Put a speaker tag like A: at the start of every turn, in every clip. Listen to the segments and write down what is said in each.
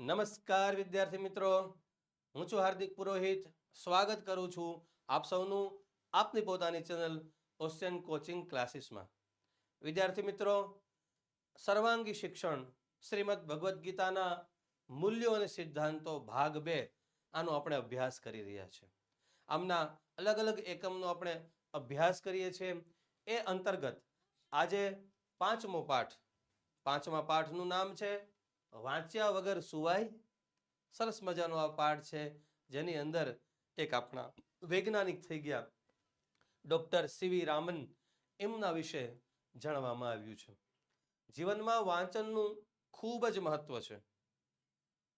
A: નમસ્કાર વિદ્યાર્થી મિત્રો, હું છું હાર્દિક પુરોહિત. સ્વાગત કરું છું આપ સૌનું આપની પોતાની ચેનલ ઓશિયન કોચિંગ ક્લાસીસમાં. વિદ્યાર્થી મિત્રો, સર્વાંગી શિક્ષણ શ્રીમદ ભગવદ્ ગીતાના મૂલ્યો અને સિદ્ધાંતો ભાગ 2 આનો આપણે અભ્યાસ કરી રહ્યા છીએ. આમના અલગ અલગ એકમનો આપણે અભ્યાસ કરીએ છીએ. એ અંતર્ગત આજે પાંચમો પાઠ, પાંચમા પાઠનું નામ છે વાંચ્યા વગર સુવાય. સરસ મજાનો આ પાઠ છે, જેની અંદર એક આપણા વૈજ્ઞાનિક થઈ ગયા ડોક્ટર સીવી રામન, એમના વિશે જાણવામાં આવ્યું છે. જીવનમાં વાંચનનું ખૂબ જ મહત્વ છે.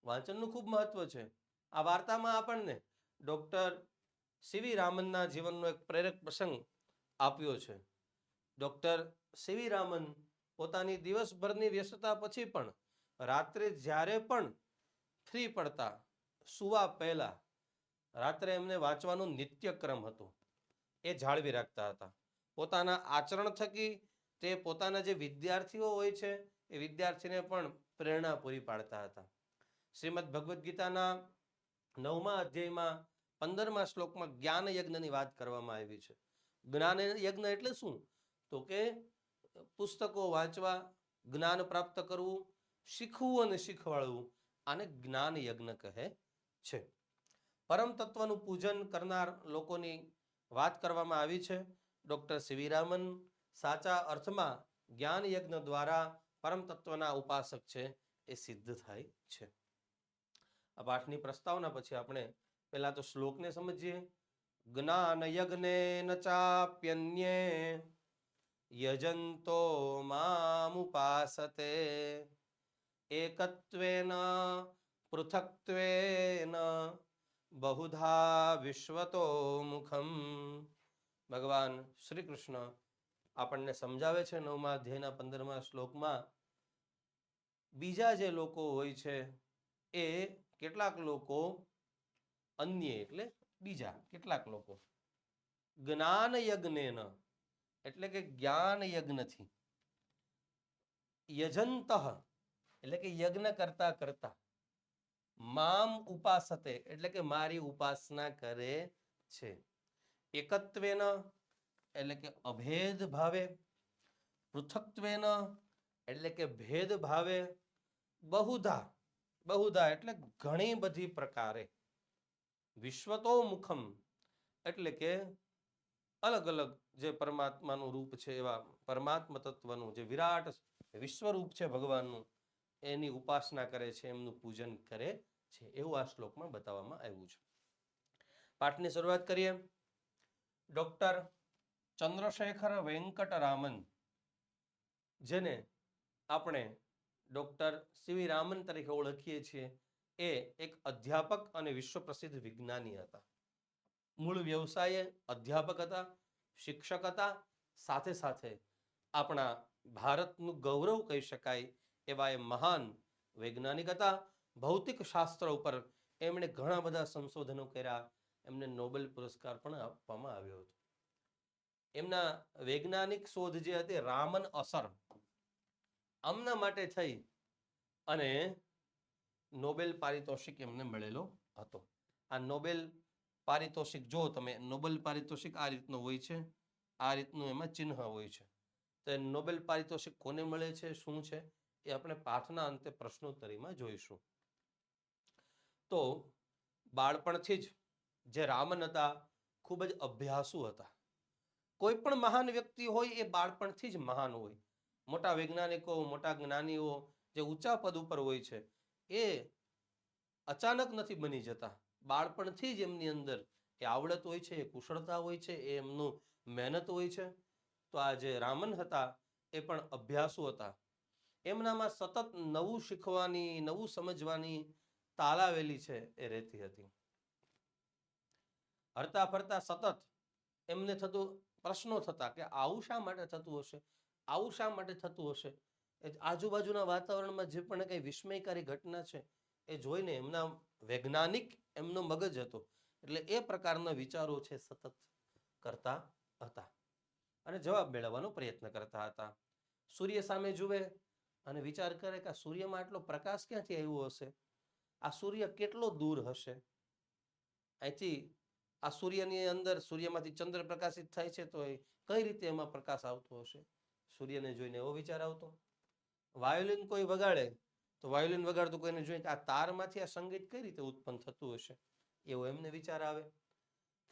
A: વાંચનનું ખૂબ મહત્વ છે. આ વાર્તામાં આપણને ડોક્ટર સીવી રામનના જીવનનો એક પ્રેરક પ્રસંગ આપ્યો છે. ડોક્ટર સીવી રામન પોતાની દિવસભરની વ્યસ્તતા પછી પણ રાત્રે જ્યારે પણ ફ્રી પડતા, સુવા પહેલા રાત્રે એમને વાંચવાનો નિત્યક્રમ હતો, એ જાળવી રાખતા હતા. પોતાના આચરણ થકી તે પોતાના જે વિદ્યાર્થીઓ હોય છે એ વિદ્યાર્થીને પણ પ્રેરણા પૂરી પાડતા હતા. શ્રીમદ ભગવદ્ ગીતાના 9મા અધ્યાયમાં 15મા શ્લોકમાં જ્ઞાન યજ્ઞની વાત કરવામાં આવી છે. જ્ઞાન યજ્ઞ એટલે શું? તો કે પુસ્તકો વાંચવા, જ્ઞાન પ્રાપ્ત કરવું, શીખવું અને શીખવાડવું, આને જ્ઞાન યજ્ઞ કહે છે. પરમ તત્વનું પૂજન કરનાર લોકોની વાત કરવામાં આવી છે. ડોક્ટર સીવી રામન સાચા અર્થમાં જ્ઞાન યજ્ઞ દ્વારા પરમ તત્વના ઉપાસક છે, એ સિદ્ધ થાય છે. આ પાઠની પ્રસ્તાવના પછી આપણે પહેલા તો શ્લોકને સમજીએ. જ્ઞાન યજ્ઞેન ચાપ્યન્યે યજંતો મામુપાસતે એકત્વેન પૃથક્ત્વેન બહુધા વિશ્વતો મુખમ. ભગવાન શ્રી કૃષ્ણ આપણને સમજાવે છે 9મા અધ્યાયના 15મા શ્લોકમાં, બીજા જે લોકો હોય છે એ કેટલાક લોકો, અન્ય એટલે બીજા કેટલાક લોકો, જ્ઞાન યજ્ઞેન એટલે કે જ્ઞાન યજ્ઞથી, યજંત એટલે કે યજ્ઞ કરતા કરતા, મામ ઉપાસતે એટલે કે મારી ઉપાસના કરે છે, એકત્વેન એટલે કે અભેદ ભાવે, પૃથક્ત્વેન એટલે કે ભેદ ભાવે, બહુધા, બહુધા એટલે ઘણી બધી પ્રકારે, વિશ્વતો મુખમ એટલે કે અલગ અલગ જે પરમાત્માનું રૂપ છે એવા પરમાત્મા તત્વનું જે વિરાટ વિશ્વરૂપ છે ભગવાનનું, એની ઉપાસના કરે છે, એમનું પૂજન કરે છે, એવું આ શ્લોકમાં બતાવવામાં આવ્યું છે. પાઠની શરૂઆત કરીએ. ડોક્ટર ચંદ્રશેખર વેંકટરામન, જેને આપણે ડોક્ટર સીવી રામન તરીકે ઓળખીએ છીએ, એ એક અધ્યાપક અને વિશ્વ પ્રસિદ્ધ વિજ્ઞાની હતા. મૂળ વ્યવસાયે અધ્યાપક હતા, શિક્ષક હતા, સાથે સાથે આપણા ભારતનું ગૌરવ કહી શકાય એવા એ મહાન વૈજ્ઞાનિક હતા. ભૌતિક શાસ્ત્ર ઉપર એમણે ઘણા બધા સંશોધનો કર્યા. એમને નોબેલ પુરસ્કાર પણ આપવામાં આવ્યો હતો. એમના વૈજ્ઞાનિક શોધ જે હતી રામન અસર, આમના માટે થઈ અને નોબેલ પારિતોષિક એમને મળેલો હતો. આ નોબેલ પારિતોષિક, જો તમે નોબેલ પારિતોષિક આ રીતનું હોય છે, આ રીતનું એમાં ચિહ્ન હોય છે. તો નોબેલ પારિતોષિક કોને મળે છે, શું છે, એ આપણે પાઠના અંતે પ્રશ્નોત્તરીમાં જોઈશું. તો બાળપણથી જ જે રામન હતા, ખૂબ જ અભ્યાસુ હતા. કોઈ પણ મહાન વ્યક્તિ હોય એ બાળપણથી જ મહાન હોય. મોટા વૈજ્ઞાનિકો, મોટા જ્ઞાનીઓ જે ઊંચા પદ ઉપર હોય છે, એ અચાનક નથી બની જતા. બાળપણથી જ એમની અંદર એ આવડત હોય છે, એ કુશળતા હોય છે, એ એમનું મહેનત હોય છે. તો આ જે રામન હતા એ પણ અભ્યાસુ હતા. એમનામાં સતત નવું શીખવાની, નવું સમજવાની તાલાવેલી છે એ રહેતી હતી. હરતા ફરતા સતત એમને થતું, પ્રશ્નો થતા કે આવું શા માટે થતું હશે, આવું શા માટે થતું હશે. આજુબાજુના વાતાવરણમાં જે પણ કંઈ વિસ્મયકારી ઘટના છે એ જોઈને એમના વૈજ્ઞાનિક એમનો મગજ હતો, એટલે એ પ્રકારના વિચારો છે સતત કરતા હતા અને જવાબ મેળવવાનો પ્રયત્ન કરતા હતા. સૂર્ય સામે જુએ અને વિચાર કરે કે આ સૂર્યમાં આટલો પ્રકાશ ક્યાંથી આવ્યો હશે. આ સૂર્ય કેટલો દૂર હશે? અહીંથી આ સૂર્યની અંદર સૂર્યમાંથી ચંદ્ર પ્રકાશિત થાય છે, તો એ કઈ રીતે એમાં પ્રકાશ આવતો હશે? સૂર્યને જોઈને એવો વિચાર આવતો. વાયોલિન કોઈ વગાડે તો વાયોલિન વગાડતું કોઈને જોઈએ કે આ તારમાંથી આ સંગીત કઈ રીતે ઉત્પન્ન થતું હશે, એવો એમને વિચાર આવે.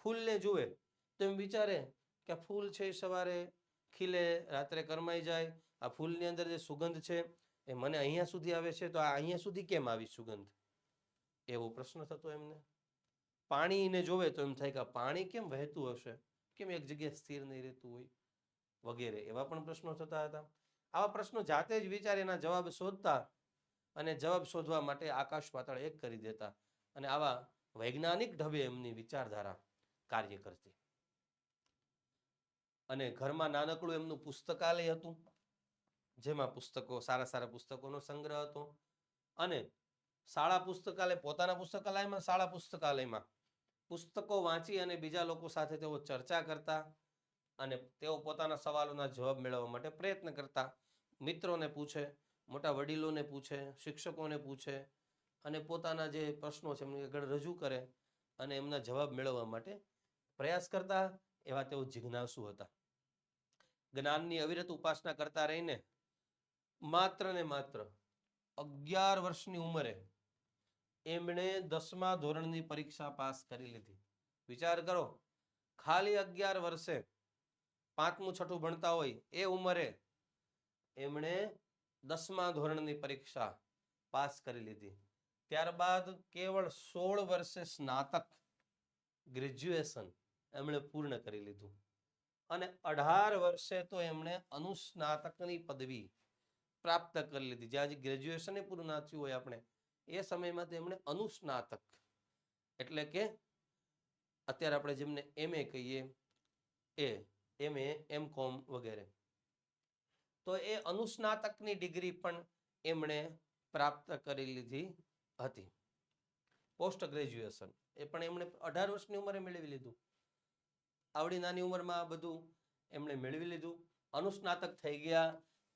A: ફૂલને જુએ તો એમ વિચારે કે આ ફૂલ છે એ સવારે ખીલે, રાત્રે કરમાઈ જાય. આ ફૂલની અંદર જે સુગંધ છે એ મને અહીંયા સુધી આવે છે, તો આ અહીંયા સુધી કેમ આવી સુગંધ? એવો પ્રશ્ન થતો એમને. પાણીને જોવે તો એમ થાય કે પાણી કેમ વહેતું હશે, કેમ એક જગ્યાએ સ્થિર નહીં રહેતું હોય, વગેરે એવા પણ પ્રશ્નો થતા હતા. આવા પ્રશ્નો જાતે જ વિચારી એના જવાબ શોધતા અને જવાબ શોધવા માટે આકાશ પાતાળ એક કરી દેતા. અને આવા વૈજ્ઞાનિક ઢબે એમની વિચારધારા કાર્ય કરતી. અને ઘરમાં નાનકડું એમનું પુસ્તકાલય હતું, જેમાં પુસ્તકો, સારા સારા પુસ્તકોનો સંગ્રહ હતો. અને શાળા પુસ્તકાલય, પોતાના પુસ્તકાલયમાં, શાળા પુસ્તકાલયમાં પુસ્તકો વાંચી અને બીજા લોકો સાથે તેઓ ચર્ચા કરતા અને તેઓ પોતાના સવાલોના જવાબ મેળવવા માટે પ્રયત્ન કરતા. મિત્રોને પૂછે, મોટા વડીલોને પૂછે, શિક્ષકોને પૂછે અને પોતાના જે પ્રશ્નો છે એમની આગળ રજૂ કરે અને એમના જવાબ મેળવવા માટે પ્રયાસ કરતા. એવા તેઓ જિજ્ઞાસુ હતા. જ્ઞાનની અવિરત ઉપાસના કરતા રહીને માત્ર ને માત્ર 11 વર્ષની ઉંમરે એમણે 10મા ધોરણની પરીક્ષા પાસ કરી લીધી. વિચાર કરો, ખાલી 11 વર્ષે 5મું 6ઠું ભણતા હોય એ ઉંમરે એમણે 10મા ધોરણની પરીક્ષા પાસ કરી લીધી. ત્યારબાદ કેવળ 16 વર્ષે સ્નાતક, ગ્રેજ્યુએશન એમણે પૂર્ણ કરી લીધું. અને 18 વર્ષે તો એમણે અનુસ્નાતકની પદવી પ્રાપ્ત કરી લીધી. જ્યાં ગ્રેજ્યુએશન પૂરું ના થયું હોય આપણે એ સમયમાં તેમણે અનુસ્નાતક, એટલે કે અત્યારે આપણે જેમને MA કહીએ એ MA, M.Com વગેરે, તો એ અનુસ્નાતકની ડિગ્રી પણ એમણે પ્રાપ્ત કરી લીધી હતી. પોસ્ટ ગ્રેજ્યુએશન એ પણ એમણે 18 વર્ષની ઉંમરે મેળવી લીધું. આવડી નાની ઉંમરમાં આ બધું એમણે મેળવી લીધું. અનુસ્નાતક થઈ ગયા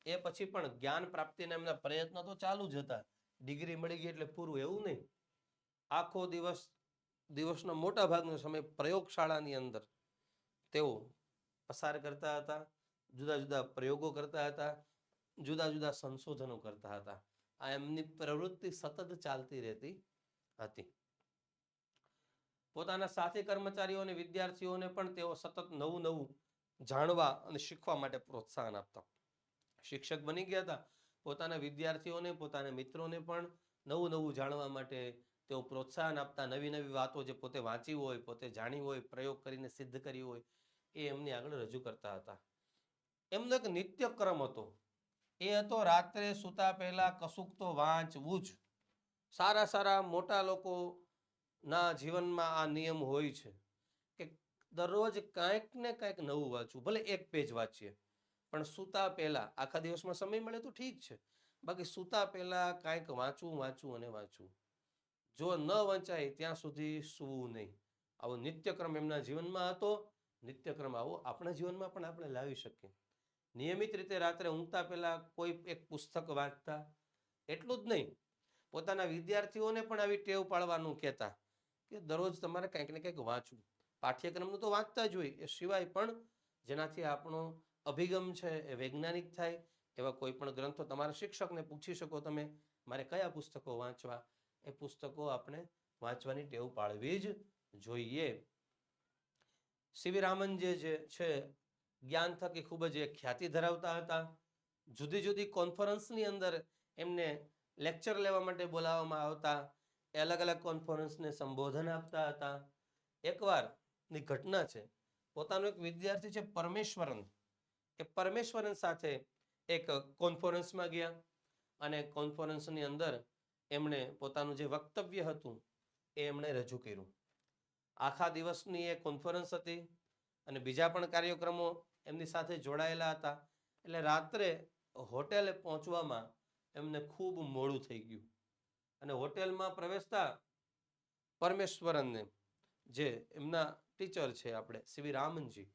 A: એ પછી પણ જ્ઞાન પ્રાપ્તિના એમના પ્રયત્નો તો ચાલુ જ હતા. ડિગ્રી મળી ગઈ એટલે પૂરું એવું નહીં. આખો દિવસનો મોટા ભાગનો સમય પ્રયોગશાળાની અંદર તેઓ પસાર કરતા હતા. જુદા જુદા પ્રયોગો કરતા હતા, જુદા જુદા સંશોધનો કરતા હતા. આ એમની પ્રવૃત્તિ સતત ચાલતી રહેતી હતી. પોતાના સાથી કર્મચારીઓ અને વિદ્યાર્થીઓને પણ તેઓ સતત નવું નવું જાણવા અને શીખવા માટે પ્રોત્સાહન આપતા. શિક્ષક બની ગયા હતા, પોતાના વિદ્યાર્થીઓને, પોતાના મિત્રોને પણ નવું નવું જાણવા માટે તેઓ પ્રોત્સાહન આપતા. નવી નવી વાતો જે પોતે વાંચી હોય, પોતે જાણી હોય, પ્રયોગ કરીને સિદ્ધ કરી હોય એ એમની આગળ રજૂ કરતા હતા. એમનો એક નિત્યક્રમ હતો. એ હતો રાત્રે સૂતા પહેલા કશુંક તો વાંચવું જ. સારા સારા મોટા લોકોના જીવનમાં આ નિયમ હોય છે કે દરરોજ કાંઈક ને કાંઈક નવું વાંચવું. ભલે 1 પેજ વાંચીએ, પણ સૂતા પહેલા, આખા દિવસમાં સમય મળે તો ઠીક છે, બાકી સૂતા પહેલા કાંઈક વાંચવું અને વાંચવું. જો ન વંચાય ત્યાં સુધી સૂવું નહીં. આવો નિત્યક્રમ એમના જીવનમાં હતો. નિત્યક્રમ આવો આપણા જીવનમાં પણ આપણે લાવી શકીએ. નિયમિત રીતે રાત્રે ઊંઘતા પહેલા કોઈ એક પુસ્તક વાંચતા. એટલું જ નહીં, પોતાના વિદ્યાર્થીઓને પણ આવી ટેવ પાડવાનું કહેતા કે દરરોજ તમારે કંઈક ને કંઈક વાંચવું. પાઠ્યક્રમનું તો વાંચતા જ હોય, એ સિવાય પણ જેનાથી આપણો અભિગમ છે એ વૈજ્ઞાનિક થાય એવા કોઈ પણ ગ્રંથો. તમારા શિક્ષકને પૂછી શકો તમે, મારે કયા પુસ્તકો વાંચવા. એ પુસ્તકો આપણે વાંચવાની ટેવ પાડવી જ જોઈએ. સીવી રામન જે છે જ્ઞાન થકી ખૂબ જ ખ્યાતિ ધરાવતા હતા. જુદી જુદી કોન્ફરન્સની અંદર એમને લેક્ચર લેવા માટે બોલાવવામાં આવતા. એ અલગ અલગ કોન્ફરન્સને સંબોધન આપતા હતા. એકવારની ઘટના છે, પોતાનો એક વિદ્યાર્થી છે પરમેશ્વરન, એ પરમેશ્વરન સાથે એક કોન્ફરન્સમાં ગયા અને કોન્ફરન્સની અંદર એમણે પોતાનું જે વક્તવ્ય હતું એ એમણે રજૂ કર્યું. આખા દિવસની એ કોન્ફરન્સ હતી અને બીજા પણ કાર્યક્રમો એમની સાથે જોડાયેલા હતા. એટલે રાત્રે હોટેલે પહોંચવામાં એમને ખૂબ મોડું થઈ ગયું. અને હોટેલમાં પ્રવેશતા પરમેશ્વરનને, જે એમના ટીચર છે આપણે સીવી રામનજી,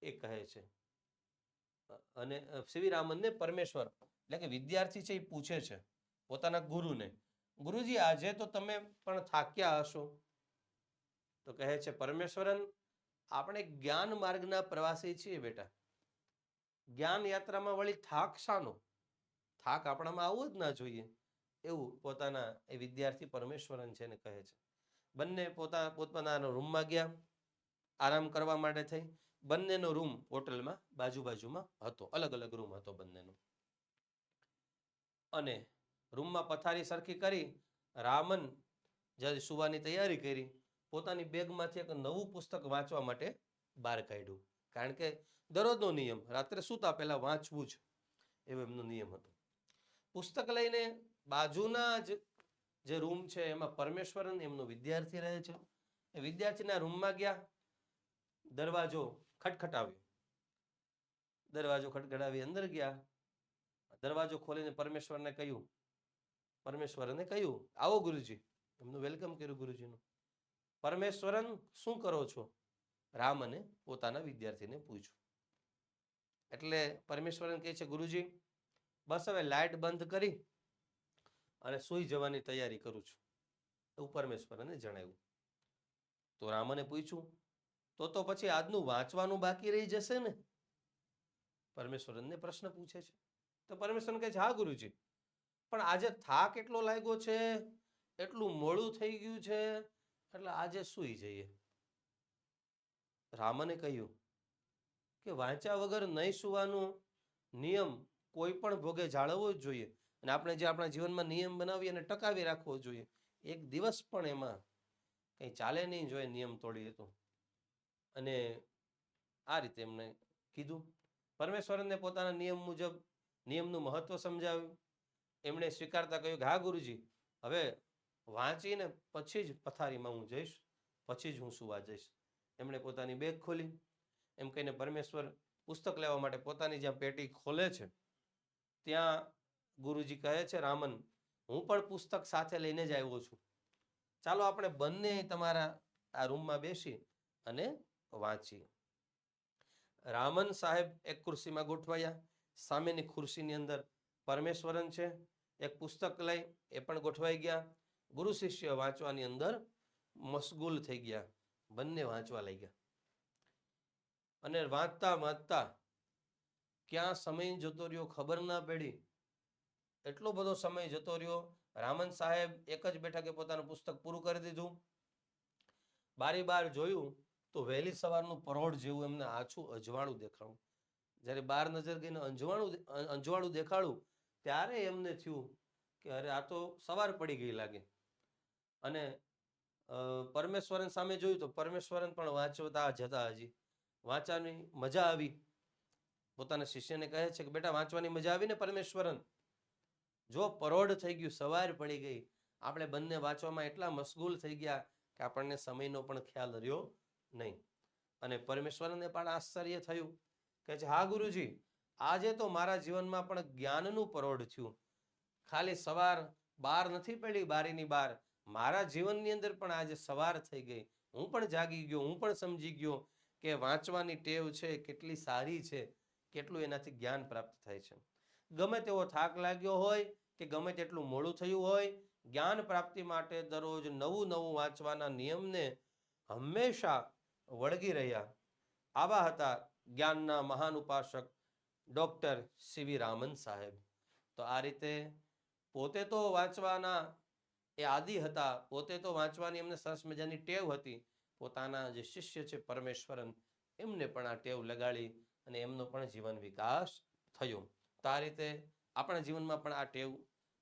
A: એ કહે છે, અને સીવી રામનને પરમેશ્વર એટલે કે વિદ્યાર્થી છે એ પૂછે છે પોતાના ગુરુને, ગુરુજી આજે તો તમે પણ થાક્યા હશો. તો કહે છે પરમેશ્વરન, આપણે જ્ઞાન માર્ગના પ્રવાસી છીએ બેટા. જ્ઞાન યાત્રામાં વળી થાક શાનો? થાક આપણામાં આવવો જ ના જોઈએ. એવું પોતાના એ વિદ્યાર્થી પરમેશ્વરન છે ને કહે છે. બંને પોતપોતાના રૂમમાં ગયા આરામ કરવા માટે થઈ. બંનેનો રૂમ હોટલમાં બાજુમાં હતો, અલગ અલગ રૂમ હતો બંનેનો. અને રૂમમાં પથારી સરખી કરી રામન જ્યારે સુવાની તૈયારી કરી, પોતાની બેગમાંથી એક નવું પુસ્તક વાંચવા માટે બહાર કાઢ્યું. કારણ કે દરરોજનો નિયમ રાત્રે સૂતા પહેલા વાંચવું જ, એવો એમનો નિયમ હતો. પુસ્તક લઈને બાજુના જ જે રૂમ છે એમાં પરમેશ્વરન એમનો વિદ્યાર્થી રહે છે. એ વિદ્યાર્થીના રૂમમાં ગયા, દરવાજો ખટખટાવ્યો. દરવાજો ખટખટાવી અંદર ગયા. દરવાજો ખોલીને પરમેશ્વરને કહ્યું, આવો ગુરુજી. એમનું વેલકમ કર્યું ગુરુજીનું. પરમેશ્વરન, શું કરો છો? રામને પોતાના વિદ્યાર્થીને પૂછ્યું. એટલે પરમેશ્વરન કહે છે ગુરુજી, બસ હવે લાઇટ બંધ કરી અને સૂઈ જવાની તૈયારી કરું છું, એવું પરમેશ્વરને જણાવ્યું. તો રામને પૂછ્યું, તો પછી આજનું વાંચવાનું બાકી રહી જશે ને? પરમેશ્વરનને પ્રશ્ન પૂછે છે. તો પરમેશ્વરન કહે છે હા ગુરુજી, પણ આજે થાક એટલો લાગ્યો છે, એટલું મોડું થઈ ગયું છે, એટલે આજે સૂઈ જઈએ. રામને કહ્યું કે વાંચ્યા વગર નહીં સુવાનો નિયમ કોઈ પણ ભોગે જાળવવો જ જોઈએ. અને આપણે જે આપણા જીવનમાં નિયમ બનાવી અને ટકાવી રાખવો જોઈએ. એક દિવસ પણ એમાં કંઈ ચાલે નહીં જોઈએ નિયમ તોડીએ તો. અને આ રીતે એમને કીધું. પરમેશ્વરને પોતાના નિયમ મુજબ નિયમનું મહત્વ સમજાવ્યું. એમણે સ્વીકારતા કહ્યું કે હા ગુરુજી, હવે વાંચીને પછી જ પથારીમાં હું જઈશ, પછી જ હું સુવા જઈશ. એમણે પોતાની બેગ ખોલી. એમ કહીને પરમેશ્વર પુસ્તક લેવા માટે પોતાની જ્યાં પેટી ખોલે છે ત્યાં ગુરુજી કહે છે રામન, હું પણ પુસ્તક સાથે લઈને જ આવ્યો છું. ચાલો આપણે બંને તમારા આ રૂમમાં બેસી અને વાંચીએ. રામન સાહેબ એક ખુરશીમાં ગોઠવાયા. સામેની ખુરશીની અંદર પરમેશ્વરન છે. એક પુસ્તક લઈ એ પણ ગોઠવાઈ ગયા. ગુરુ શિષ્ય વાંચવાની અંદર મશગુલ થઈ ગયા. બંને વાંચવા લાગ્યા. અને વાંચતા ક્યાં સમય જતો રહ્યો ખબર ના પડી. એટલો બધો સમય જતો રહ્યો. રામન સાહેબ એક જ બેઠકે પોતાનું પુસ્તક પૂરું કરી દીધું. બારી બાર જોયું તો વહેલી સવારનું પરોઢ જેવું એમને આછું અજવાળું દેખાણું. જ્યારે બાર નજર ગઈને અંજવાળું દેખાડું ત્યારે એમને થયું કે અરે આ તો સવાર પડી ગઈ લાગે. અને પરમેશ્વરન સામે જોયું તો પરમેશ્વરન પણ વાંચતા જતા હજી. વાંચવાની મજા આવી. પોતાના શિષ્યને કહે છે કે બેટા વાંચવાની મજા આવી ને પરમેશ્વરન? જો પરોઢ થઈ ગયું, સવાર પડી ગઈ, આપણે બંને વાંચવામાં એટલા મશગુલ થઈ ગયા કે આપણને સમયનો પણ ખ્યાલ રહ્યો નહીં. અને પરમેશ્વરને પણ આશ્ચર્ય થયું. કહે છે હા ગુરુજી, આજે તો મારા જીવનમાં પણ જ્ઞાનનું પરોઢ થયું. ખાલી સવાર બાર નથી પડી બારીની બહાર, મારા જીવનની અંદર પણ આજે સવાર થઈ ગઈ. હું પણ જાગી ગયો, હું પણ સમજી ગયો કે વાંચવાની ટેવ છે કેટલી સારી છે, કેટલું એનાથી જ્ઞાન પ્રાપ્ત થાય છે. ગમે તેવો થાક લાગ્યો હોય કે ગમે તેટલું મોડું થયું હોય, જ્ઞાન પ્રાપ્તિ માટે દરરોજ નવું વાંચવાના નિયમને હંમેશા વળગી રહ્યા. આવા હતા જ્ઞાનના મહાન ઉપાસક ડોક્ટર સીવી રામન સાહેબ. તો આ રીતે પોતે તો વાંચવાના એ આદિ હતા, પોતે તો વાંચવાની એમને સરસ મજાની ટેવ હતી. પોતાના જે શિષ્ય છે પરમેશ્વરન, એમને પણ આ ટેવ લગાડી અને એમનો પણ જીવન વિકાસ થયો. તો આ રીતે આપણા જીવનમાં પણ આ ટેવ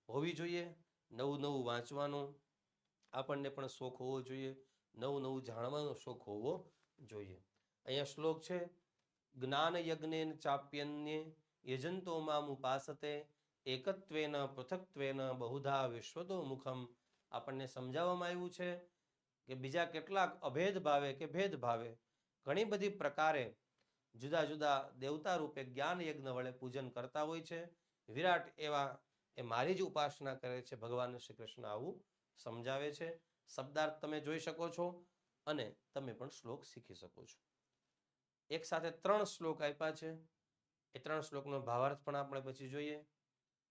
A: હોવી જોઈએ. નવું વાંચવાનો આપણને પણ શોખ હોવો જોઈએ. નવું જાણવાનો શોખ હોવો જોઈએ. અહીંયા શ્લોક છે જ્ઞાન યજ્ઞેન ચાપ્યન્યે યજંતો મામ ઉપાસતે એકત્વેન પૃથક્ત્વેન બહુધા વિશ્વતો મુખમ. આપણને સમજાવવામાં આવ્યું છે કે બીજા કેટલાક અભેદ ભાવે કે ભેદભાવે ઘણી બધી પ્રકારે જુદા જુદા દેવતા રૂપે જ્ઞાન યજ્ઞ વડે પૂજન કરતા હોય છે. વિરાટ એવા એ મારી જ ઉપાસના કરે છે. ભગવાન શ્રી કૃષ્ણ આવું સમજાવે છે. શબ્દાર્થ તમે જોઈ શકો છો અને તમે પણ શ્લોક શીખી શકો છો. એક સાથે 3 શ્લોક આપ્યા છે. એ 3 શ્લોકનો ભાવાર્થ પણ આપણે પછી જોઈએ.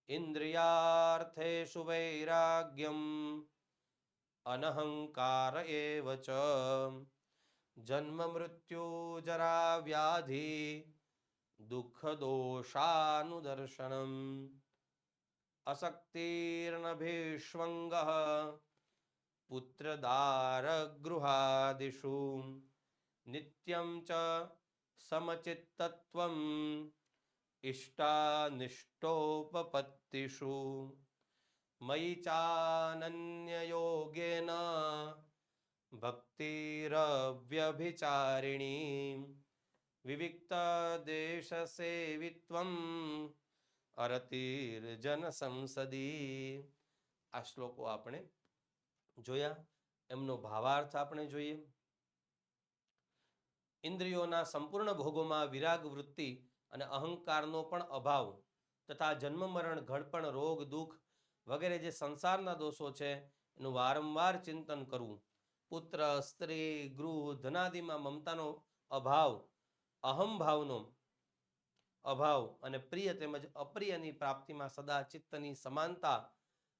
A: ઇન્દ્રિયાર્થેષુ વૈરાગ્યમ અનહંકાર એવ ચ જન્મ મૃત્યુ જરા વ્યાધિ દુઃખ દોષાનુદર્શનમ અશક્તિર્નભીષ્વંગ પુત્રદારગૃહાદિષુ નિત્યં ચ સમચિત્તત્વં ઇષ્ટાનિષ્ટોપપત્તિષુ મયિ ચાનન્યયોગેન ભક્તિરવ્યભિચારિણી વિવિક્ત દેશસેવિત્વં અરતિર્જન સંસદી. આ શ્લોકો આપણે જોયા, એમનો ભાવાર્થ આપણે જોઈએ. ઇન્દ્રિયોના સંપૂર્ણ ભોગોમાં વિરાગ વૃત્તિ અને અહંકારનો પણ અભાવ તથા જન્મ મરણ ઘડપણ રોગ દુઃખ વગેરે જે સંસારના દોષો છે એનું વારંવાર ચિંતન કરવું. પુત્ર સ્ત્રી ગૃહ ધનાદિમાં મમતાનો અભાવ, અહંભાવનો અભાવ અને પ્રિય તેમજ અપ્રિયની પ્રાપ્તિમાં સદા ચિત્તની સમાનતા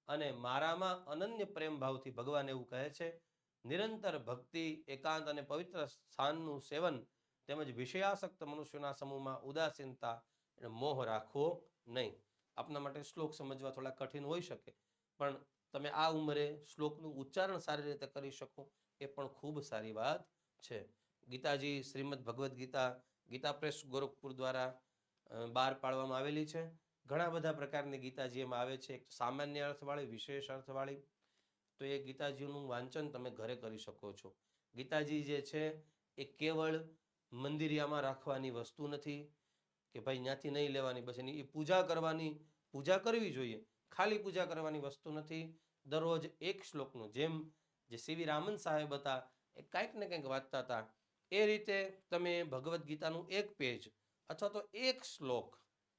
A: અને મારામાં અનન્ય પ્રેમ ભાવથી ભગવાન એવું કહે છે. નિરંતર ભક્તિ, એકાંત અને પવિત્ર સ્થાનનું સેવન તેમજ વિષયાસક્ત મનુષ્યોના સમૂહમાં ઉદાસીનતા અને મોહ રાખવો નહીં. આપના માટે શ્લોક સમજવા થોડા કઠિન હોઈ શકે, પણ તમે આ ઉંમરે શ્લોકનું ઉચ્ચારણ સારી રીતે કરી શકો એ પણ ખૂબ સારી વાત છે. ગીતાજી શ્રીમદ ભગવદ્ ગીતા ગીતા પ્રેસ ગોરખપુર દ્વારા બહાર પાડવામાં આવેલી છે. ઘણા બધા પ્રકારની ગીતાજી એમાં આવે છે. એક સામાન્ય અર્થવાળી, વિશેષ અર્થવાળી. તો એ ગીતાજીનું વાંચન તમે ઘરે કરી શકો છો. ગીતાજી જે છે એ કેવળ મંદિરિયામાં રાખવાની વસ્તુ નથી કે ભાઈ ત્યાંથી નહીં લેવાની, બસ એની પૂજા કરવાની, પૂજા કરવી જોઈએ, ખાલી પૂજા કરવાની વસ્તુ નથી. દરરોજ એક શ્લોકનું, જેમ જે સીવી રામન સાહેબ હતા એ કંઈક ને કંઈક વાંચતા હતા, એ રીતે તમે ભગવદ્ ગીતાનું એક પેજ અથવા તો એક શ્લોક,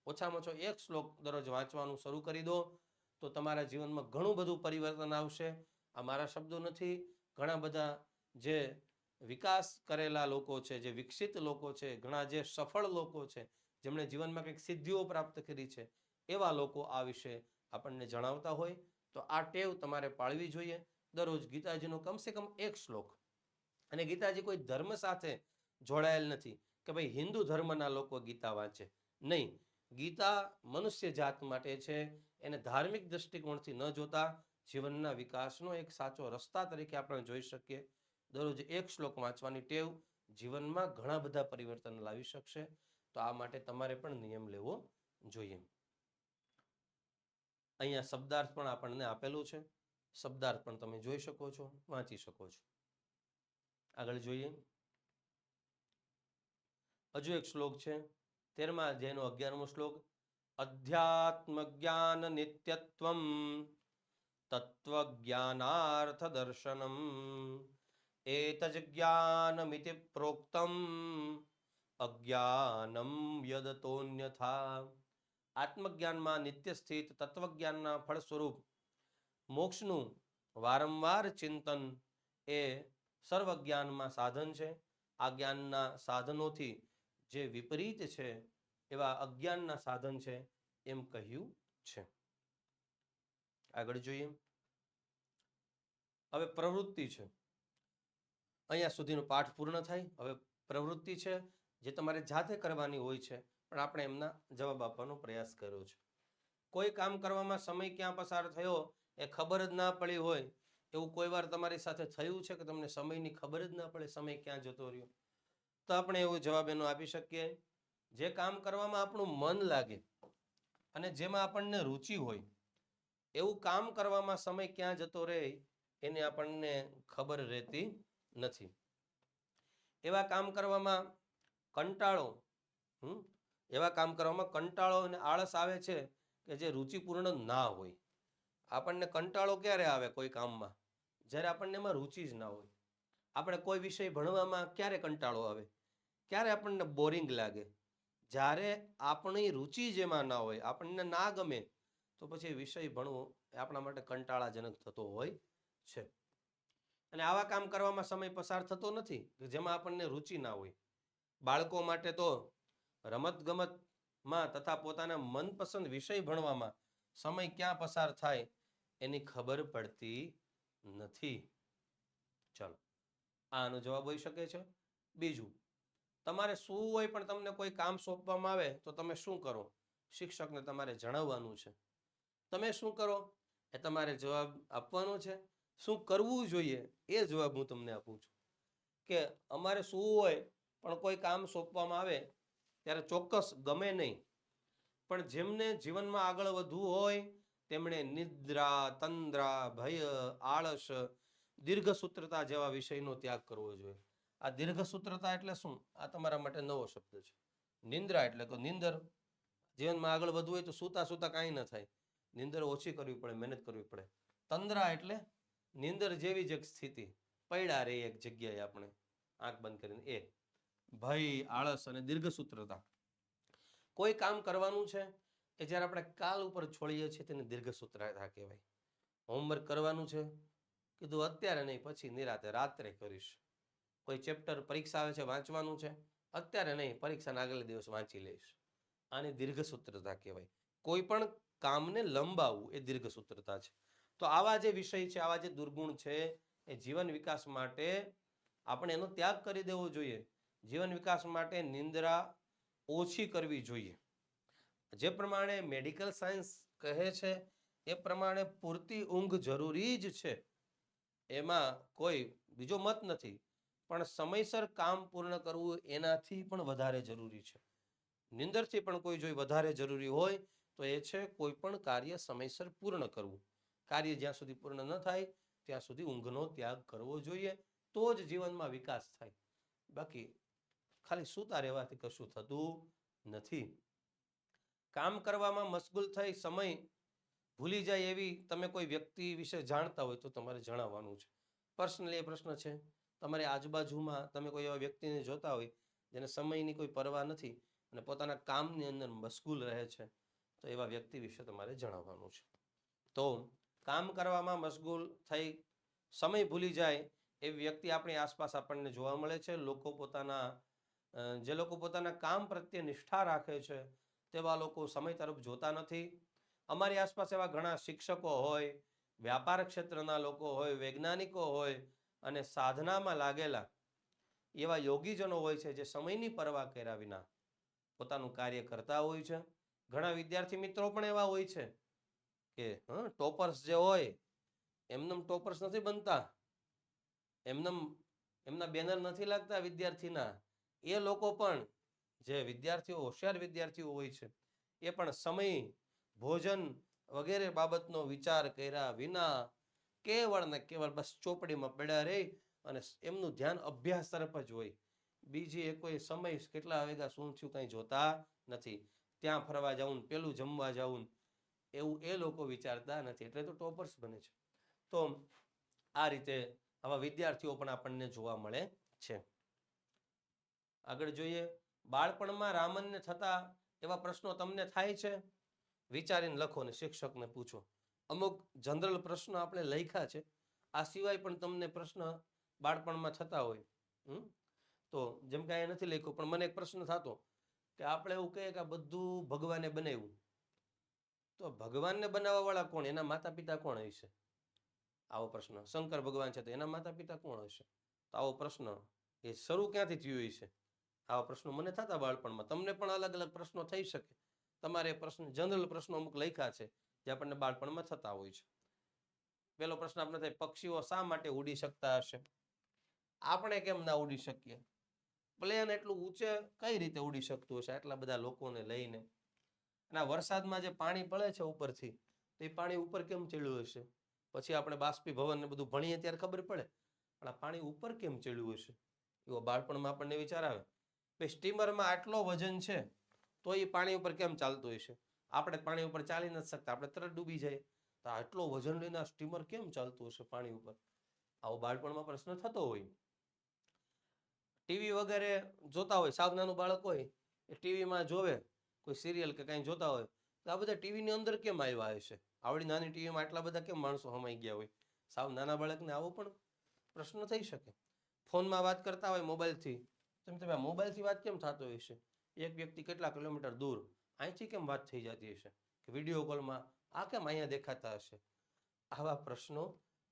A: ઓછામાં ઓછો એક શ્લોક દરરોજ વાંચવાનું શરૂ કરી દો તો તમારા જીવનમાં ઘણું બધું પરિવર્તન આવશે. આ મારા શબ્દો નથી, ઘણા બધા જે વિકાસ કરેલા લોકો છે, જે વિકસિત લોકો છે, ઘણા જે સફળ લોકો છે, જેમણે જીવનમાં કંઈક સિદ્ધિઓ પ્રાપ્ત કરી છે, એવા લોકો આ વિશે આપણને જણાવતા હોય. તો આ ટેવ તમારે પાળવી જોઈએ. દરરોજ ગીતાજીનો કમસે કમ એક શ્લોક. અને ગીતાજી કોઈ ધર્મ સાથે જોડાયેલ નથી કે ભાઈ હિન્દુ ધર્મના લોકો ગીતા વાંચે, નહીં. ગીતા મનુષ્ય જાત માટે છે. એને ધાર્મિક દ્રષ્ટિકોણથી ન જોતા જીવનના વિકાસનો એક સાચો રસ્તા તરીકે આપણે જોઈ શકીએ. દરરોજ એક શ્લોક વાંચવાની ટેવ જીવનમાં ઘણા બધા પરિવર્તન લાવી શકશે. તો આ માટે તમારે પણ નિયમ લેવો જોઈએ. અહીંયા શબ્દાર્થ પણ આપણને આપેલું છે. શબ્દાર્થ પણ તમે જોઈ શકો છો, વાંચી શકો છો. આગળ જોઈએ. હજુ એક શ્લોક છે 13મા અધ્યાયનો 11મો શ્લોક. અધ્યાત્મ જ્ઞાન નિત્યત્વમ તત્વજ્ઞાનાર્થ દર્શનમ એતજ જ્ઞાનમિતિ પ્રોક્તમ અજ્ઞાનમ યદતોન્યથા. આત્મજ્ઞાનમાં નિત્ય સ્થિત તત્વજ્ઞાનના ફળ સ્વરૂપ મોક્ષનું વારંવાર ચિંતન એ સર્વ જ્ઞાનમાં સાધન છે. આ જ્ઞાનના સાધનોથી જે વિપરીત છે એવા અજ્ઞાનના સાધન છે એમ કહ્યું છે. આગળ જોઈએ. હવે પ્રવૃત્તિ છે. અહીંયા સુધીનો પાઠ પૂર્ણ થાય. હવે પ્રવૃત્તિ છે જે તમારે જાતે કરવાની હોય છે, પણ આપણે એમના જવાબ આપવાનો પ્રયાસ કર્યો છે. કોઈ કામ કરવામાં સમય ક્યાં પસાર થયો એ ખબર જ ના પડી હોય, એવું કોઈ વાર તમારી સાથે થયું છે કે તમને સમયની ખબર જ ના પડે, સમય ક્યાં જતો રહ્યો? તો આપણે એવો જવાબ એનો આપી શકીએ, જે કામ કરવામાં આપણું મન લાગે અને જેમાં આપણને રુચિ હોય એવું કામ કરવામાં સમય ક્યાં જતો રહે એને આપણને ખબર રહેતી નથી. એવા કામ કરવામાં કંટાળો અને આળસ આવે છે કે જે રુચિપૂર્ણ ના હોય. આપણને કંટાળો ક્યારે આવે કોઈ કામમાં? જ્યારે આપણને એમાં રુચિ જ ના હોય. આપણે કોઈ વિષય ભણવામાં ક્યારે કંટાળો આવે? ક્યારે આપણને બોરિંગ લાગે? જ્યારે આપણી રુચિ જેમાં ના હોય, આપણને ના ગમે, તો પછી વિષય ભણવો એ આપણા માટે કંટાળાજનક થતો હોય છે. અને આવા કામ કરવામાં સમય પસાર થતો નથી કે જેમાં આપણને રુચિ ના હોય. બાળકો માટે તો રમત ગમતમાં તથા પોતાના મનપસંદ વિષય ભણવામાં સમય ક્યાં પસાર થાય એની ખબર પડતી નથી. ચાલો, આનો જવાબ હોઈ શકે છે. બીજું, તમારે શું હોય પણ તમને કોઈ કામ સોંપવામાં આવે તો તમે શું કરો? શિક્ષકને તમારે જણાવવાનું છે. તમે શું કરો એ તમારે જવાબ આપવાનો છે. શું કરવું જોઈએ એ જવાબ હું તમને આપું છું. કે અમારે શું હોય પણ કોઈ કામ સોંપવામાં આવે ત્યારે ચોક્કસ ગમે નહીં, પણ જેમને જીવનમાં આગળ વધવું હોય તેમણે નિદ્રા, તંદ્રા, ભય, આળસ, દીર્ઘસૂત્રતા જેવા વિષયનો ત્યાગ કરવો જોઈએ. આ દીર્ઘસૂત્રતા એટલે શું? આ તમારા માટે નવો શબ્દ છે. નિંદ્રા એટલે કે નીંદર. જીવનમાં આગળ વધવું હોય તો સૂતા સૂતા કાંઈ ન થાય. નીંદર ઓછી કરવી પડે, મહેનત કરવી પડે. તંદ્રા એટલે નીંદર જેવી જ એક સ્થિતિ, પડ્યા રહે એક જગ્યાએ આપણે આંખ બંધ કરીને. એ ભય, આળસ અને દીર્ઘસૂત્રતા. કોઈ કામ કરવાનું છે એ જ્યારે આપણે કાલ ઉપર છોડીએ છીએ તેને દીર્ઘસૂત્રતા કહેવાય. હોમવર્ક કરવાનું છે, કીધું અત્યારે નહીં, પછી નિરાતે રાત્રે કરીશ. કોઈ ચેપ્ટર પરીક્ષા આવે છે વાંચવાનું છે, અત્યારે નહીં, પરીક્ષાના આગલા દિવસ વાંચી લઈશ. આની દીર્ઘસૂત્રતા કહેવાય. કોઈ પણ કામને લંબાવવું એ દીર્ઘસૂત્રતા છે. તો આવા જે વિષય છે, આવા જે દુર્ગુણ છે એ જીવન વિકાસ માટે આપણે એનો ત્યાગ કરી દેવો જોઈએ. જીવન વિકાસ માટે નિંદ્રા ઓછી કરવી જોઈએ. જે પ્રમાણે મેડિકલ સાયન્સ કહે છે એ પ્રમાણે પૂરતી ઊંઘ જરૂરી જ છે. એમાં કોઈ બીજો મત નથી, પણ સમયસર કામ પૂર્ણ કરવું એનાથી પણ વધારે જરૂરી છે. નિંદરથી પણ કોઈ જો વધારે જરૂરી હોય તો એ છે કોઈ પણ કાર્ય સમયસર પૂર્ણ કરવું. કાર્ય જ્યાં સુધી પૂર્ણ ન થાય ત્યાં સુધી ઊંઘનો ત્યાગ કરવો જોઈએ. તો જ જીવનમાં વિકાસ થાય. બાકી ખાલી સૂતા રહેવાથી કશું થતું નથી. કામ કરવામાં મશગુલ થઈ સમય ભૂલી જાય એવી તમે કોઈ વ્યક્તિ વિશે જાણતા હોય તો તમારે જણાવવાનું છે. પર્સનલી એ પ્રશ્ન છે. તમારી આજુબાજુમાં તમે કોઈ એવા વ્યક્તિને જોતા હોય જેને સમયની કોઈ પરવા નથી અને પોતાના કામની અંદર મશગુલ રહે છે, તો એવા વ્યક્તિ વિશે તમારે જણાવવાનું છે. તો કામ કરવામાં મશગુલ થઈ સમય ભૂલી જાય એવી વ્યક્તિ આપણી આસપાસ આપણને જોવા મળે છે. જે લોકો પોતાના કામ પ્રત્યે નિષ્ઠા રાખે છે તેવા લોકો સમય તરફ જોતા નથી. અમારી આસપાસ એવા ઘણા શિક્ષકો હોય, વ્યાપાર ક્ષેત્રના લોકો હોય, વૈજ્ઞાનિકો હોય અને સાધનામાં લાગેલા એવા યોગીજનો હોય છે જે સમયની પરવા કર્યા વિના પોતાનું કાર્ય કરતા હોય છે. ઘણા વિદ્યાર્થી મિત્રો પણ એવા હોય છે કે ટોપર્સ જે હોય એમનેમ ટોપર્સ નથી બનતા, એમના બેનર નથી લાગતા વિદ્યાર્થીના. એ લોકો પણ, જે વિદ્યાર્થીઓ હોશિયાર વિદ્યાર્થીઓ હોય છે, એ પણ સમય, ભોજન વગેરે બાબતનો વિચાર કર્યા વિના કેવળ ને કેવળ બસ ચોપડીમાં પડ્યા રહી અને એમનું ધ્યાન અભ્યાસ તરફ જ હોય. બીજી એ કોઈ સમય કેટલા વાગ્યા શું થયું કંઈ જોતા નથી. ત્યાં ફરવા જવું, પેલું જમવા જવું, એવું એ લોકો વિચારતા નથી. એટલે તો ટોપર્સ બને છે. તો આ રીતે આવા વિદ્યાર્થીઓ પણ આપણને જોવા મળે છે. આગળ જોઈએ. બાળપણમાં રામનને થતા એવા પ્રશ્નો તમને થાય છે? વિચારીને લખો ને શિક્ષકને પૂછો. અમુક જનરલ પ્રશ્નો આપણે લખ્યા છે. આ સિવાય પણ તમને પ્રશ્ન બાળપણમાં થતા હોય. તો જેમ કે અહીંયા નથી લખ્યું, પણ મને એક પ્રશ્ન થતો કે આપણે એવું કહીએ કે બધું ભગવાને બનાવ્યું, તો ભગવાનને બનાવવા વાળા કોણ? એના માતા પિતા કોણ હશે? આવો પ્રશ્ન. શંકર ભગવાન છે તો એના માતા પિતા કોણ હશે? તો આવો પ્રશ્ન એ શરૂ ક્યાંથી થયું હશે? આવા પ્રશ્નો મને થતા બાળપણમાં. તમને પણ અલગ અલગ પ્રશ્નો થઈ શકે. તમારે પ્રશ્ન, જનરલ પ્રશ્નો અમુક લખ્યા છે જે આપણને બાળપણમાં થતા હોય છે. પહેલો પ્રશ્ન આપણે થાય, પક્ષીઓ શા માટે ઉડી શકતા હશે? આપણે કેમ ના ઉડી શકીએ? પ્લેન એટલું ઊંચે કઈ રીતે ઉડી શકતું હશે આટલા બધા લોકોને લઈને? અને વરસાદમાં જે પાણી પડે છે ઉપરથી, તો એ પાણી ઉપર કેમ ચડ્યું હશે? પછી આપણે બાષ્પીભવન ને બધું ભણીએ ત્યારે ખબર પડે, પણ આ પાણી ઉપર કેમ ચડ્યું હશે? એવો બાળપણમાં આપણને વિચાર આવે. સ્ટીમરમાં આટલો વજન છે તો એ પાણી ઉપર કેમ ચાલતું હશે? આપણે પાણી ઉપર ચાલી નથી શકતા, આપણે તરત ડૂબી જાય. તો આટલો વજન લઈને સ્ટીમર કેમ ચાલતું હશે પાણી ઉપર? આવો બાળપણમાં પ્રશ્ન થતો હોય. ટીવી વગેરે જોતા હોય, સાવ નાનું બાળક હોય એ ટીવીમાં જોવે કોઈ સિરિયલ કે કંઈ જોતા હોય, તો આ બધા ટીવીની અંદર કેમ આવ્યા હશે? આવડી નાની ટીવીમાં આટલા બધા કેમ માણસો હમાઈ ગયા હોય? સાવ નાના બાળકને આવો પણ પ્રશ્ન થઈ શકે. ફોનમાં વાત કરતા હોય મોબાઈલથી, તમે મોબાઈલથી વાત કેમ થતો હશે? એક વ્યક્તિ કેટલા કિલોમીટર દૂર, અહીંથી કેમ વાત થઈ જતી હશે? કે વિડીયો કોલમાં આ કેમ અહીંયા દેખાતા હશે? આવા પ્રશ્નો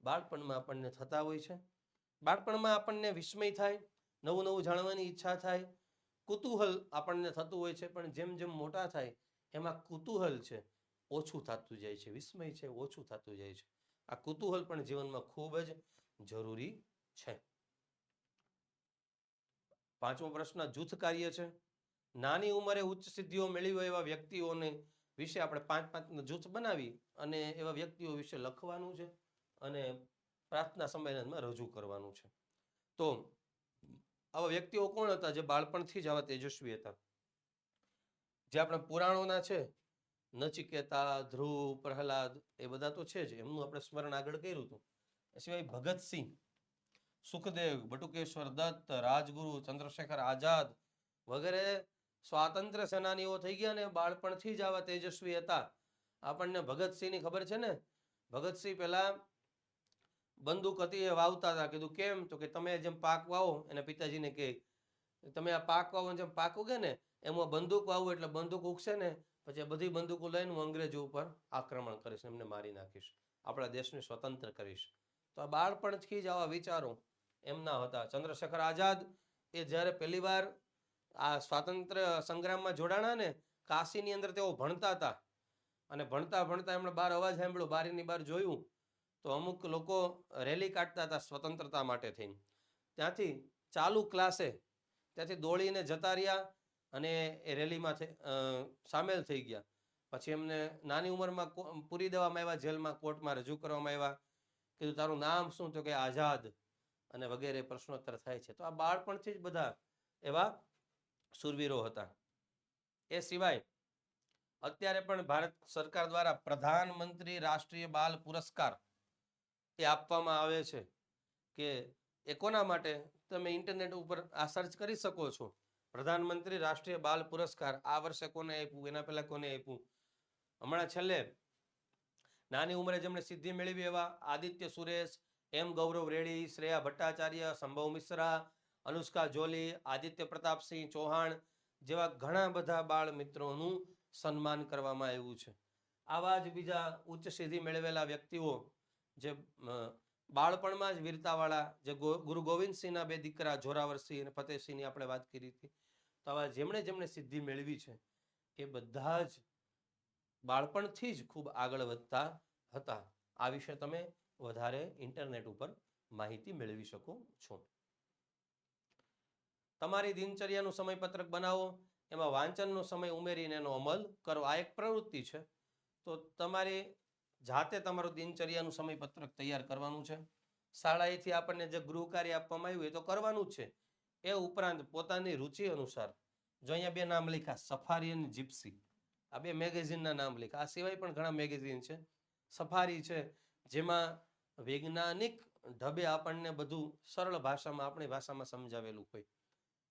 A: બાળપણમાં આપણને થતા હોય છે. બાળપણમાં આપણને વિસ્મય થાય, નવું નવું જાણવાની ઈચ્છા થાય, કુતૂહલ આપણને થતું હોય છે. પણ જેમ જેમ મોટા થાય એમાં કુતૂહલ છે ઓછું થતું જાય છે, વિસ્મય છે ઓછું થતું જાય છે. આ કુતૂહલ પણ જીવનમાં ખૂબ જ જરૂરી છે. 5મો પ્રશ્ન જૂથ કાર્ય છે. નાની ઉંમરે ઉચ્ચ સિદ્ધિઓ મેળવી હોય એવા વ્યક્તિઓને વિશે આપણે 5 જૂથ બનાવી અને એવા વ્યક્તિઓ વિશે લખવાનું છે અને પ્રાર્થના સંમેલનમાં રજૂ કરવાનું છે. તો આવા વ્યક્તિઓ કોણ હતા જે બાળપણથી જ આવા તેજસ્વી હતા? જે આપણા પુરાણોના છે, નચિકેતા, ધ્રુવ, પ્રહલાદ, એ બધા તો છે જ, એમનું આપણે સ્મરણ આગળ કર્યું હતું. એ સિવાય ભગતસિંહ, સુખદેવ, બટુકેશ્વર દત્ત, રાજગુરુ, ચંદ્રશેખર આઝાદ વગેરે સ્વાતંત્ર્ય સેનાનીઓ થઈ ગયા ને બાળપણથી જ આવા તેજસ્વી હતા. આપણને ભગતસિંહની ખબર છે ને, ભગતસિંહ પહેલા બંદૂક હતી એ વાવતા હતા. કીધું કેમ? તો કે તમે જેમ પાક વાવો, એના પિતાજીને કહે તમે આ પાક વાવો જેમ પાક ઉગે ને એમાં બંદૂક વાવું એટલે બંદૂક ઉગશે ને પછી આ બધી બંદૂકો લઈને હું અંગ્રેજો ઉપર આક્રમણ કરીશ, એમને મારી નાખીશ, આપણા દેશને સ્વતંત્ર કરીશ. તો આ બાળપણથી જ આવા વિચારો એમના હતા. ચંદ્રશેખર આઝાદ એ જ્યારે પહેલી વાર આ સ્વાતંત્ર્ય સંગ્રામમાં જોડાણા ને, કાશીની અંદર તેઓ ભણતા હતા અને ભણતા ભણતા એમણે બહાર અવાજ સાંભળ્યો, બારીની બહાર જોયું તો અમુક લોકો રેલી કાઢતા હતા સ્વતંત્રતા માટે થઈને. ત્યાંથી ચાલુ ક્લાસે ત્યાંથી દોડીને જતા રહ્યા અને એ રેલીમાં સામેલ થઈ ગયા. પછી એમને નાની ઉંમરમાં પૂરી દેવામાં આવ્યા, જેલમાં કોર્ટમાં રજૂ કરવામાં આવ્યા. કીધું તારું નામ શું? તો કે આઝાદ, અને વગેરે પ્રશ્નોત્તર થાય છે. તો આ બાળપણથી જ બધા એવા શૂરવીરો હતા. એ સિવાય અત્યારે પણ ભારત સરકાર દ્વારા પ્રધાનમંત્રી રાષ્ટ્રીય બાલ પુરસ્કાર એ આપવામાં આવે છે. કે એ કોના માટે? તમે ઇન્ટરનેટ ઉપર આ સર્ચ કરી શકો છો. પ્રધાનમંત્રી રાષ્ટ્રીય બાલ પુરસ્કાર આ વર્ષે કોને આપ્યું, એના પહેલા કોને આપ્યું. હમણાં છેલ્લે નાની ઉંમરે જેમણે સિદ્ધિ મેળવી એવા આદિત્ય સુરેશ, એમ ગૌરવ રેડ્ડી, શ્રેયા ભટ્ટાચાર્ય, સંભવ મિશ્રા, અનુષ્કા જોલી, આદિત્ય પ્રતાપસિંહ ચૌહાણ જેવા ઘણા બધા બાળ મિત્રોનું સન્માન કરવામાં આવ્યું છે. આવા જ બીજા ઉચ્ચ સિદ્ધિ મેળવેલા વ્યક્તિઓ જે બાળપણમાં જ વીરતાવાળા, જે ગુરુ ગોવિંદસિંહના 2 દીકરા જોરાવરસિંહ અને ફતેહસિંહની આપણે વાત કરી હતી. તો આવા જેમણે સિદ્ધિ મેળવી છે એ બધા જ બાળપણથી જ ખૂબ આગળ વધતા હતા. આ વિશે તમે વધારે ઇન્ટરનેટ ઉપર માહિતી મેળવી શકો છો. તમારી દિનચર્યાનું સમયપત્રક બનાવો, એમાં વાંચનનો સમય ઉમેરીને એનો અમલ કરો. આ એક પ્રવૃત્તિ છે. તો તમારે જાતે તમારું દિનચર્યાનું સમયપત્રક તૈયાર કરવાનું છે. શાળાએથી આપણને જે ગૃહ કાર્ય આપવામાં આવ્યું એ તો કરવાનું જ છે. એ ઉપરાંત પોતાની રુચિ અનુસાર, જો અહીંયા 2 નામ લખ્યા, સફારી અને જીપ્સી, આ 2 મેગેઝિનના નામ લખ્યા. આ સિવાય પણ ઘણા મેગેઝિન છે. સફારી છે જેમાં વૈજ્ઞાનિક ઢબે આપણને બધું સરળ ભાષામાં, આપણી ભાષામાં સમજાવેલું હોય.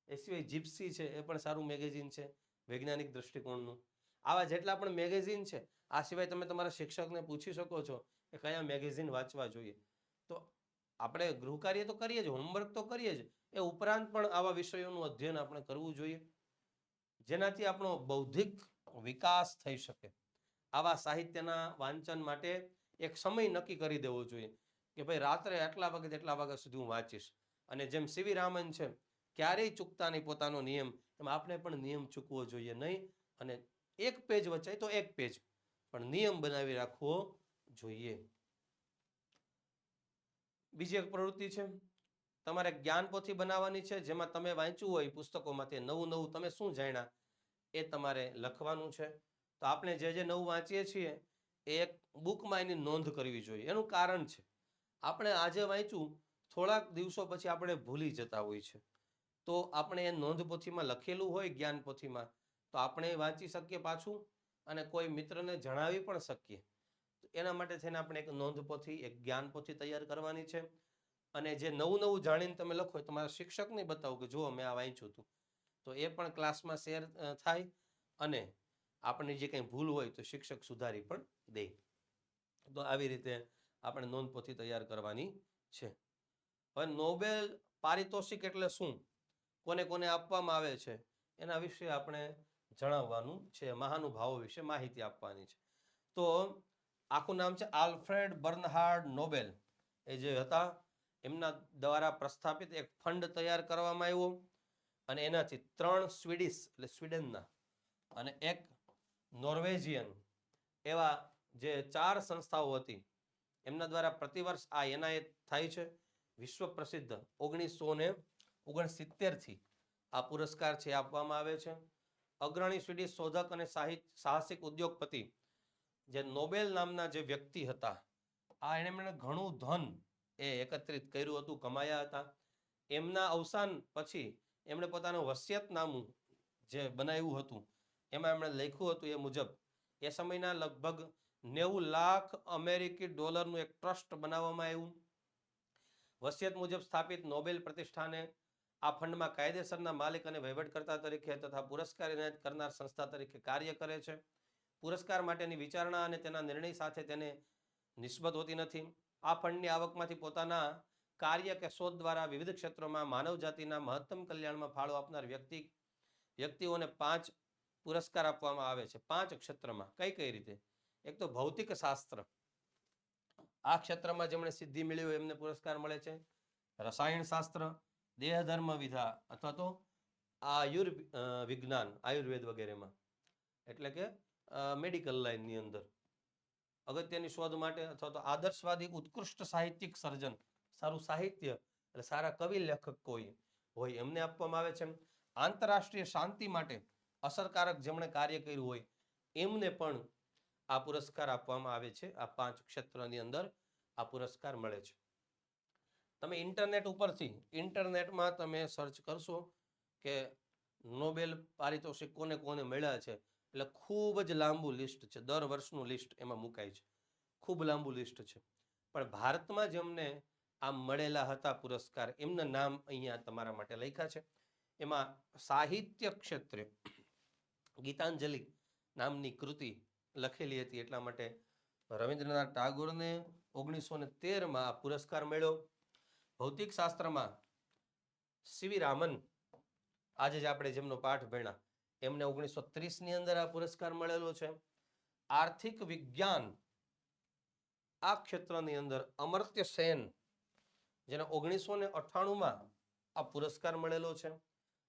A: એ સિવાય જીપ્સી છે, એ પણ સારું મેગેઝિન છે વૈજ્ઞાનિક દ્રષ્ટિકોણનું. આવા જેટલા પણ મેગેઝિન છે, આ સિવાય તમે તમારા શિક્ષકને પૂછી શકો છો કે કયા મેગેઝિન વાંચવા જોઈએ. તો આપણે ગૃહ કાર્ય તો કરીએ જ, હોમવર્ક તો કરીએ જ, એ ઉપરાંત પણ આવા વિષયોનું અધ્યયન આપણે કરવું જોઈએ જેનાથી આપણો બૌદ્ધિક વિકાસ થઈ શકે. આવા સાહિત્યના વાંચન માટે એક સમય નક્કી કરી દેવો જોઈએ કે ભાઈ રાત્રે આટલા વાગે એટલા વાગ્યા સુધી હું વાંચીશ. અને જેમ સીવી રામન છે, ક્યારેય ચૂકતા નહીં પોતાનો નિયમ, એમ આપણે પણ નિયમ ચૂકવો જોઈએ નહીં. અને એક પેજ વચાય તો એક પેજ, પણ નિયમ બનાવી રાખવો જોઈએ. બીજી એક પ્રવૃત્તિ છે, તમારે જ્ઞાન પોથી બનાવવાની છે જેમાં તમે વાંચ્યું હોય પુસ્તકોમાંથી નવું નવું તમે શું જાણ્યા એ તમારે લખવાનું છે. તો આપણે જે નવું વાંચીએ છીએ એ એક બુકમાં એની નોંધ કરવી જોઈએ. એનું કારણ છે, આપણે આજે વાંચ્યું થોડાક દિવસો પછી આપણે ભૂલી જતા હોય છે. તો આપણે એ નોંધપોથીમાં લખેલું હોય જ્ઞાન પોથીમાં, તો આપણે વાંચી શકીએ પાછું અને કોઈ મિત્રને જણાવી પણ શકીએ. તો એના માટે થઈને આપણે એક નોંધપોથી, એક જ્ઞાન પોથી તૈયાર કરવાની છે. અને જે નવું નવું જાણીને તમે લખો તમારા શિક્ષકને બતાવો કે જુઓ મેં આ વાંચ્યું હતું. તો એ પણ ક્લાસમાં શેર થાય અને આપણને જે કંઈ ભૂલ હોય તો શિક્ષક સુધારી પણ દે. તો આવી રીતે આપણે નોંધપોથી તૈયાર કરવાની છે. હવે નોબેલ પારિતોષિક એટલે શું, કોને કોને આપવામાં આવે છે, એના વિશે આપણે જણાવવાનું છે. મહાનુભાવો વિશે માહિતી આપવાની છે. તો આખું નામ છે આલ્ફ્રેડ બર્નહાર્ડ નોબેલ. એ જે હતા એમના દ્વારા પ્રસ્થાપિત એક ફંડ તૈયાર કરવામાં આવ્યો અને એનાથી 3 સ્વીડિશ એટલે સ્વીડનના અને એક નોર્વેજિયન એવા જે 4 સંસ્થાઓ હતી એમના દ્વારા પ્રતિવર્ષ આ એનાયત થાય છે. વિશ્વ પ્રસિદ્ધ 1969થી આ પુરસ્કાર છે આપવામાં આવે છે. અગ્રણી સ્વીડિશ શોધક અને સાહસિક ઉદ્યોગપતિ જે નોબેલ નામના જે વ્યક્તિ હતા, આ એમણે ઘણું ધન એ એકત્રિત કર્યું હતું, કમાયા હતા. એમના અવસાન પછી એમણે પોતાનું વસિયતનામું જે બનાવ્યું હતું એમાં એમણે લખ્યું હતું એ મુજબ એ સમયના લગભગ 90 લાખ અમેરિકી ડોલરનું એક ટ્રસ્ટ બનાવવામાં આવ્યું. વસિયત મુજબ સ્થાપિત નોબેલ પ્રતિષ્ઠાને આ ફંડમાં કાયદેસરના માલિક અને વહીવટકર્તા તરીકે તથા પુરસ્કાર એનાયત કરનાર સંસ્થા તરીકે કાર્ય કરે છે. પુરસ્કાર માટેની વિચારણા અને તેના નિર્ણય સાથે તેને નિસ્બત હોતી નથી. આ ફંડની આવકમાંથી પોતાના કાર્ય કે શોધ દ્વારા વિવિધ ક્ષેત્રોમાં માનવ જાતિના મહત્તમ કલ્યાણમાં ફાળો આપનાર વ્યક્તિઓને 5 પુરસ્કાર આપવામાં આવે છે. 5 ક્ષેત્રમાં. કઈ રીતે? એક તો ભૌતિક શાસ્ત્ર, આ ક્ષેત્રમાં જેમણે સિદ્ધિ મેળવી હોય એમને પુરસ્કાર મળે છે. રસાયણ શાસ્ત્ર, દેહધર્મ વિદ્યા અથવા તો વિજ્ઞાન, આયુર્વેદ વગેરેમાં, એટલે કે મેડિકલ લાઇનની અંદર અગત્યની શોધ માટે અથવા તો આદર્શવાદી ઉત્કૃષ્ટ સાહિત્યિક સર્જન, સારું સાહિત્ય એટલે સારા કવિ લેખક હોય એમને આપવામાં આવે છે. આંતરરાષ્ટ્રીય શાંતિ માટે અસરકારક જેમણે કાર્ય કર્યું હોય એમને પણ આ પુરસ્કાર આપવામાં આવે છે. આ 5 ક્ષેત્રની અંદર આ પુરસ્કાર મળે છે. તમે ઇન્ટરનેટમાં તમે સર્ચ કરશો કે નોબેલ પારિતોષિક કોને મળ્યા છે એટલે ખૂબ જ લાંબુ લિસ્ટ છે. દર વર્ષનું લિસ્ટ એમાં મુકાય છે. ખૂબ લાંબુ લિસ્ટ છે. પણ ભારતમાં જેમને આ મળેલા હતા પુરસ્કાર એમના નામ અહીંયા તમારા માટે લખ્યા છે. એમાં સાહિત્ય ક્ષેત્રે ગીતાંજલિ નામની કૃતિ લખેલી હતી એટલા માટે રવિન્દ્રનાથ ટાગોરને 1913માં આ પુરસ્કાર મળ્યો. ભૌતિક શાસ્ત્રમાં સીવી રામન, આજે જ આપણે જેમનો પાઠ ભણ્યા, એમને 1930ની અંદર આ પુરસ્કાર મળેલો છે. આર્થિક વિજ્ઞાન આ ક્ષેત્રની અંદર અમર્ત્ય સેન, જેને 1998માં આ પુરસ્કાર મળેલો છે.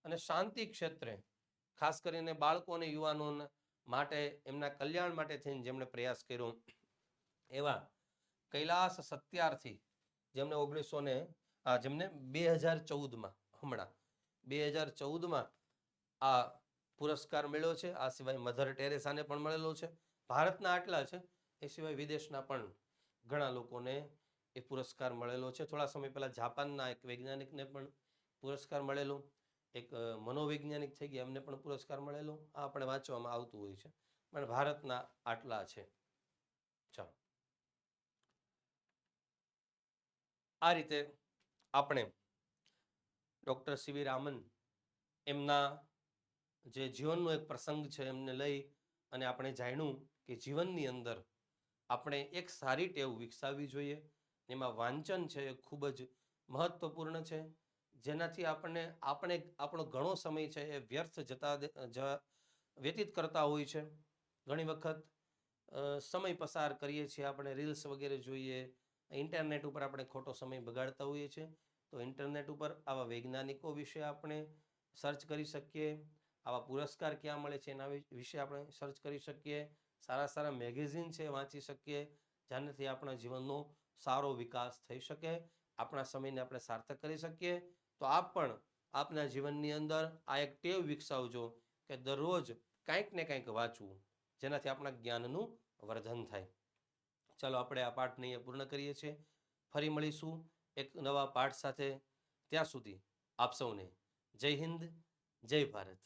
A: અને શાંતિ ક્ષેત્રે ખાસ કરીને બાળકો અને યુવાનો માટે એમના કલ્યાણ માટે થઈને જેમણે પ્રયાસ કર્યો એવા કૈલાસ સત્યાર્થી, જેમને 2014માં 2014માં આ પુરસ્કાર મળ્યો છે. આ સિવાય મધર ટેરેસાને પણ મળેલો છે. ભારતના આટલા છે, એ સિવાય વિદેશના પણ ઘણા લોકોને એ પુરસ્કાર મળેલો છે. થોડા સમય પહેલા જાપાનના એક વૈજ્ઞાનિકને પણ પુરસ્કાર મળેલો, એક મનોવૈજ્ઞાનિક થઈ ગયા એમને પણ પુરસ્કાર મળેલો. આ આપણે વાંચવામાં આવતું હોય છે, પણ ભારતના આટલા છે. ચાલો, આ રીતે આપણે ડૉક્ટર સીવી રામન એમના જે જીવનનો એક પ્રસંગ છે એમને લઈ અને આપણે જાણ્યું કે જીવનની અંદર આપણે એક સારી ટેવ વિકસાવવી જોઈએ. એમાં વાંચન છે એ ખૂબ જ મહત્વપૂર્ણ છે, જેનાથી આપણે આપણો ઘણો સમય છે એ વ્યર્થ વ્યતીત કરતા હોય છે. ઘણી વખત સમય પસાર કરીએ છીએ, આપણે રીલ્સ વગેરે જોઈએ, ઇન્ટરનેટ ઉપર આપણે ખોટો સમય બગાડતા હોઈએ છીએ. તો ઇન્ટરનેટ ઉપર આવા વૈજ્ઞાનિકો વિશે આપણે સર્ચ કરી શકીએ, આવા પુરસ્કાર ક્યાં મળે છે એના વિશે આપણે સર્ચ કરી શકીએ, સારા મેગેઝિન છે વાંચી શકીએ, જેનાથી આપણા જીવનનો સારો વિકાસ થઈ શકે, આપણા સમયને આપણે સાર્થક કરી શકીએ. તો આપ પણ આપના જીવનની અંદર આ એક ટેવ વિકસાવજો કે દરરોજ કંઈક ને કંઈક વાંચવું, જેનાથી આપણા જ્ઞાનનું વર્ધન થાય. ચાલો, આપણે આ પાઠને અહીંયા પૂર્ણ કરીએ છીએ. ફરી મળીશું એક નવા પાઠ સાથે. ત્યાં સુધી આપ સૌને જય હિન્દ, જય ભારત.